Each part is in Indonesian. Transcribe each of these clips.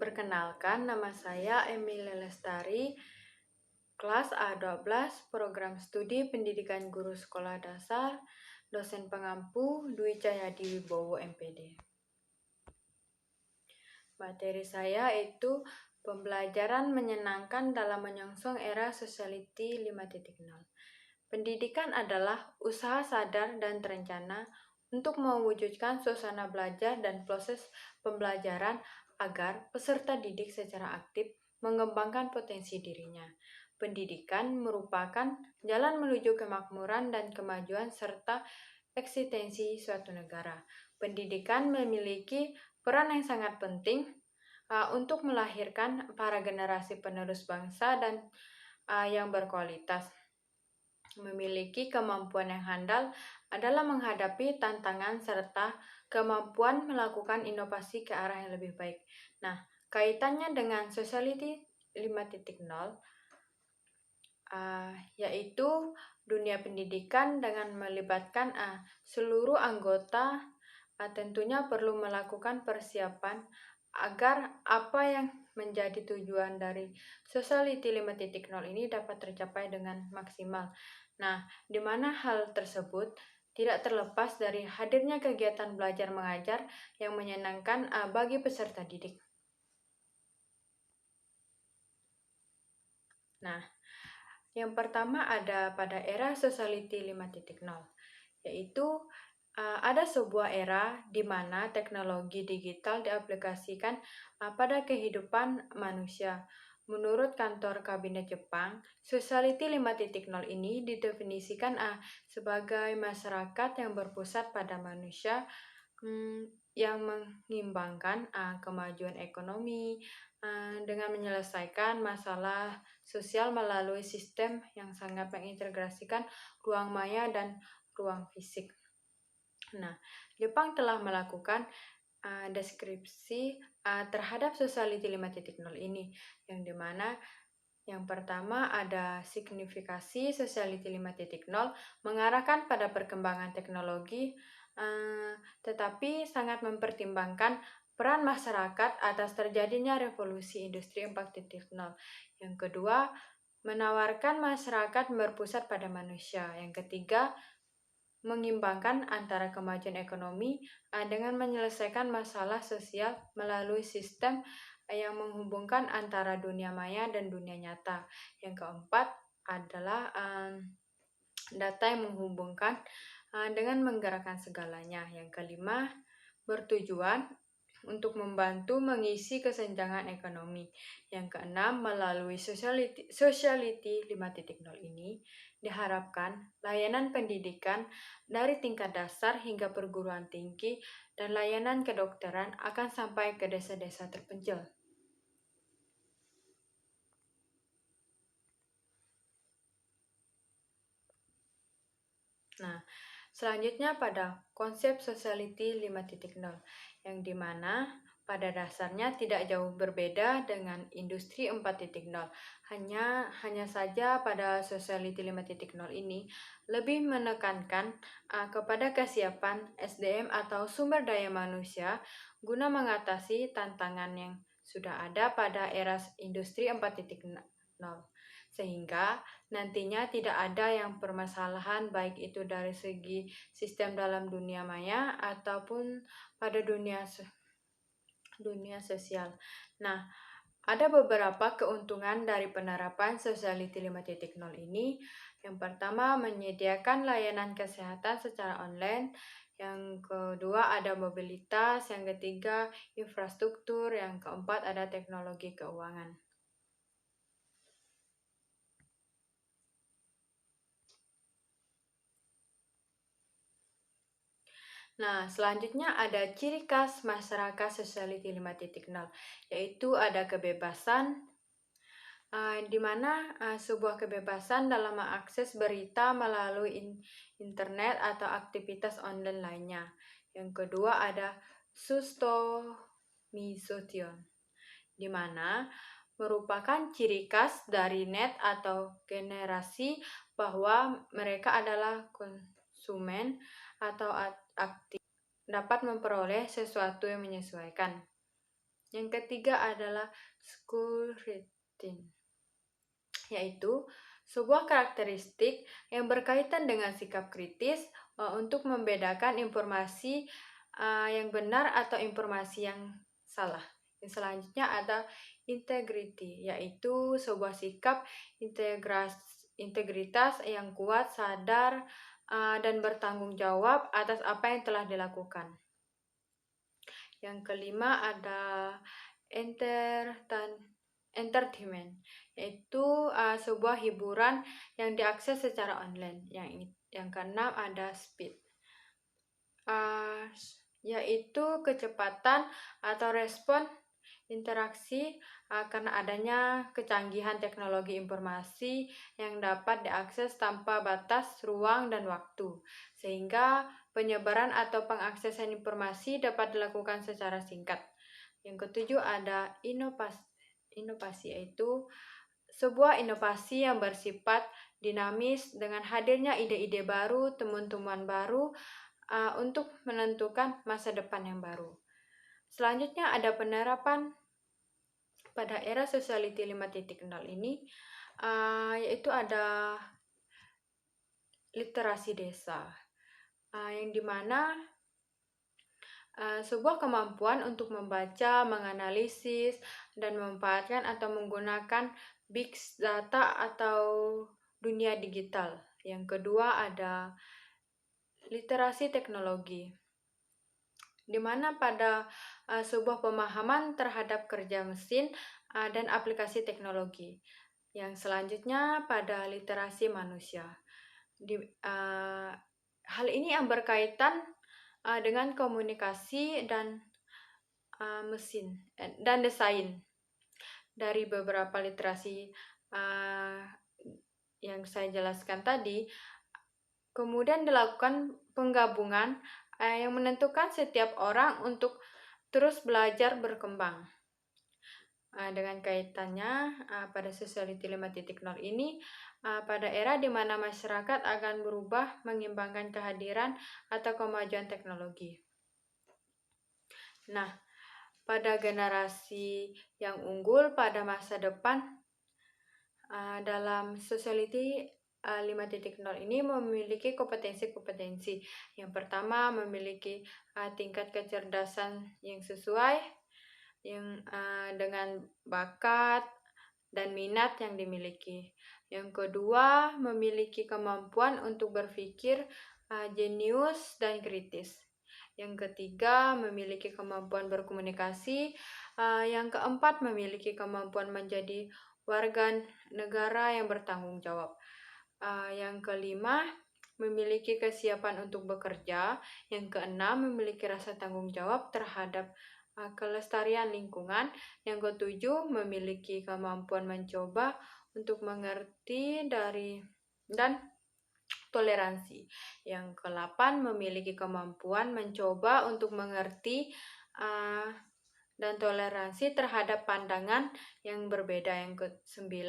Perkenalkan, nama saya Emilia Lestari, kelas A12, program studi pendidikan guru sekolah dasar, dosen pengampu Dwi Cahyadi Wibowo MPD. Materi saya itu pembelajaran menyenangkan dalam menyongsong era Sociality 5.0. Pendidikan adalah usaha sadar dan terencana untuk mewujudkan suasana belajar dan proses pembelajaran agar peserta didik secara aktif mengembangkan potensi dirinya. Pendidikan merupakan jalan menuju kemakmuran dan kemajuan serta eksistensi suatu negara. Pendidikan memiliki peran yang sangat penting untuk melahirkan para generasi penerus bangsa dan yang berkualitas. Memiliki kemampuan yang handal adalah menghadapi tantangan serta kemampuan melakukan inovasi ke arah yang lebih baik. Nah, kaitannya dengan Sociality 5.0 yaitu dunia pendidikan dengan melibatkan seluruh anggota tentunya perlu melakukan persiapan agar apa yang menjadi tujuan dari Sociality 5.0 ini dapat tercapai dengan maksimal. Nah, di mana hal tersebut tidak terlepas dari hadirnya kegiatan belajar mengajar yang menyenangkan bagi peserta didik. Nah, yang pertama ada pada era Sociality 5.0, yaitu ada sebuah era di mana teknologi digital diaplikasikan pada kehidupan manusia. Menurut kantor kabinet Jepang, Sociality 5.0 ini didefinisikan sebagai masyarakat yang berpusat pada manusia yang mengimbangkan kemajuan ekonomi dengan menyelesaikan masalah sosial melalui sistem yang sangat mengintegrasikan ruang maya dan ruang fisik. Nah, Jepang telah melakukan deskripsi terhadap Sociality 5.0 ini, yang dimana yang pertama ada signifikasi Sociality 5.0 mengarahkan pada perkembangan teknologi, tetapi sangat mempertimbangkan peran masyarakat atas terjadinya revolusi industri 4.0. Yang kedua, menawarkan masyarakat berpusat pada manusia. Yang ketiga, mengimbangkan antara kemajuan ekonomi dengan menyelesaikan masalah sosial melalui sistem yang menghubungkan antara dunia maya dan dunia nyata. Yang keempat adalah data yang menghubungkan dengan menggerakkan segalanya. Yang kelima, bertujuan untuk membantu mengisi kesenjangan ekonomi. Yang keenam, melalui Sociality 5.0 ini diharapkan layanan pendidikan dari tingkat dasar hingga perguruan tinggi dan layanan kedokteran akan sampai ke desa-desa terpencil. Nah, selanjutnya pada konsep Sociality 5.0 yang dimana pada dasarnya tidak jauh berbeda dengan industri 4.0. Hanya saja pada Sociality 5.0 ini lebih menekankan kepada kesiapan SDM atau sumber daya manusia guna mengatasi tantangan yang sudah ada pada era industri 4.0. Sehingga nantinya tidak ada yang permasalahan baik itu dari segi sistem dalam dunia maya ataupun pada dunia sosial. Nah, ada beberapa keuntungan dari penerapan Sociality 5.0 ini. Yang pertama, menyediakan layanan kesehatan secara online. Yang kedua, ada mobilitas. Yang ketiga, infrastruktur. Yang keempat, ada teknologi keuangan. Nah, selanjutnya ada ciri khas masyarakat Sociality 5.0, yaitu ada kebebasan, di mana sebuah kebebasan dalam mengakses berita melalui internet atau aktivitas online lainnya. Yang kedua ada Sustomisotion, di mana merupakan ciri khas dari net atau generasi bahwa mereka adalah konsumen atau aktif dapat memperoleh sesuatu yang menyesuaikan. Yang ketiga adalah school routine, yaitu sebuah karakteristik yang berkaitan dengan sikap kritis untuk membedakan informasi yang benar atau informasi yang salah. Yang selanjutnya ada integrity, yaitu sebuah sikap integritas yang kuat, sadar, dan bertanggung jawab atas apa yang telah dilakukan. Yang kelima ada entertainment, yaitu sebuah hiburan yang diakses secara online. Yang keenam ada speed, yaitu kecepatan atau respon interaksi karena adanya kecanggihan teknologi informasi yang dapat diakses tanpa batas ruang dan waktu, sehingga penyebaran atau pengaksesan informasi dapat dilakukan secara singkat. Yang ketujuh ada inovasi, yaitu sebuah inovasi yang bersifat dinamis dengan hadirnya ide-ide baru, temuan-temuan baru untuk menentukan masa depan yang baru. Selanjutnya ada penerapan pada era Society 5.0 ini, yaitu ada literasi desa, yang dimana sebuah kemampuan untuk membaca, menganalisis, dan memanfaatkan atau menggunakan big data atau dunia digital. Yang kedua ada literasi teknologi, di mana pada sebuah pemahaman terhadap kerja mesin dan aplikasi teknologi. Yang selanjutnya pada literasi manusia. Hal ini yang berkaitan dengan komunikasi dan mesin dan desain. Dari beberapa literasi yang saya jelaskan tadi, kemudian dilakukan penggabungan yang menentukan setiap orang untuk terus belajar berkembang. Dengan kaitannya pada Society 5.0 ini, pada era di mana masyarakat akan berubah mengimbangkan kehadiran atau kemajuan teknologi. Nah, pada generasi yang unggul pada masa depan, dalam Society 5.0 ini memiliki kompetensi-kompetensi. Yang pertama, memiliki tingkat kecerdasan yang sesuai, yang dengan bakat dan minat yang dimiliki. Yang kedua, memiliki kemampuan untuk berpikir jenius dan kritis. Yang ketiga, memiliki kemampuan berkomunikasi. Yang keempat, memiliki kemampuan menjadi warga negara yang bertanggung jawab. Yang kelima, memiliki kesiapan untuk bekerja. Yang keenam, memiliki rasa tanggung jawab terhadap kelestarian lingkungan. Yang ketujuh, memiliki kemampuan mencoba untuk mengerti dan toleransi. Yang ke-8, memiliki kemampuan mencoba untuk mengerti dan toleransi terhadap pandangan yang berbeda. Yang ke-9,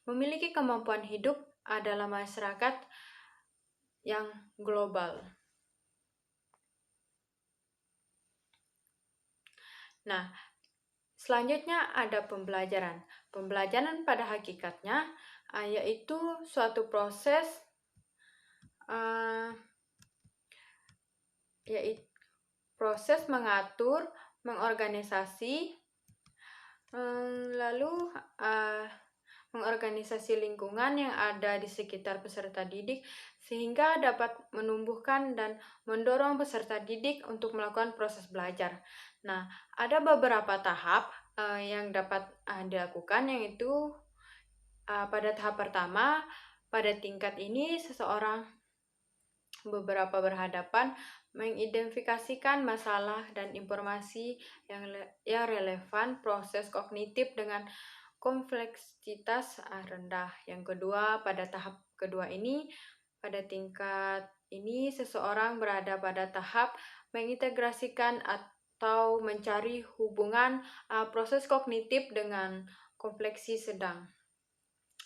memiliki kemampuan hidup dalam masyarakat yang global. Nah, selanjutnya ada pembelajaran. Pembelajaran pada hakikatnya yaitu suatu proses yaitu proses mengatur, mengorganisasi, lalu mengorganisasi lingkungan yang ada di sekitar peserta didik sehingga dapat menumbuhkan dan mendorong peserta didik untuk melakukan proses belajar. Nah, ada beberapa tahap yang dapat dilakukan, yaitu pada tahap pertama, pada tingkat ini seseorang beberapa berhadapan mengidentifikasikan masalah dan informasi yang relevan proses kognitif dengan kompleksitas rendah. Yang kedua, pada tahap kedua ini, pada tingkat ini seseorang berada pada tahap mengintegrasikan atau mencari hubungan proses kognitif dengan kompleksi sedang.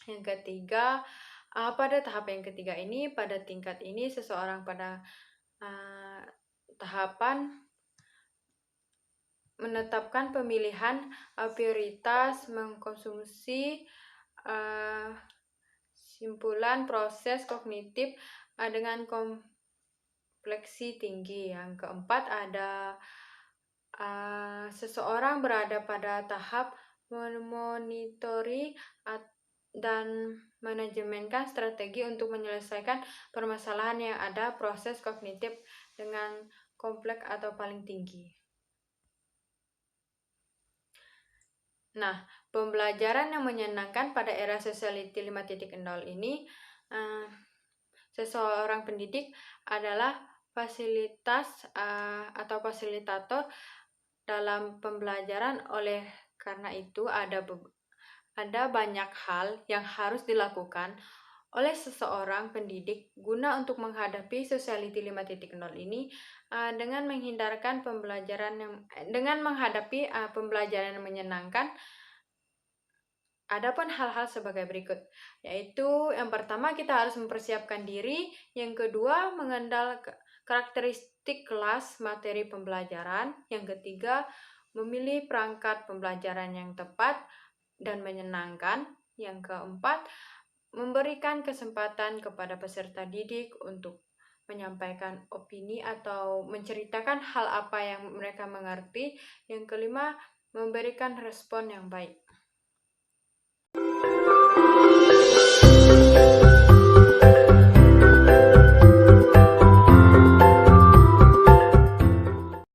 Yang ketiga, pada tahap yang ketiga ini, pada tingkat ini seseorang pada tahapan menetapkan pemilihan prioritas, mengkonsumsi simpulan proses kognitif dengan kompleksi tinggi. Yang keempat ada seseorang berada pada tahap memonitori dan manajemenkan strategi untuk menyelesaikan permasalahan yang ada proses kognitif dengan kompleks atau paling tinggi. Nah, pembelajaran yang menyenangkan pada era Society 5.0 ini, seseorang pendidik adalah fasilitas atau fasilitator dalam pembelajaran. Oleh karena itu ada banyak hal yang harus dilakukan oleh seseorang pendidik guna untuk menghadapi Society 5.0 ini dengan menghadapi pembelajaran yang menyenangkan. Adapun hal-hal sebagai berikut, yaitu yang pertama kita harus mempersiapkan diri, yang kedua mengenal karakteristik kelas materi pembelajaran, yang ketiga memilih perangkat pembelajaran yang tepat dan menyenangkan, yang keempat memberikan kesempatan kepada peserta didik untuk menyampaikan opini atau menceritakan hal apa yang mereka mengerti, yang kelima memberikan respon yang baik.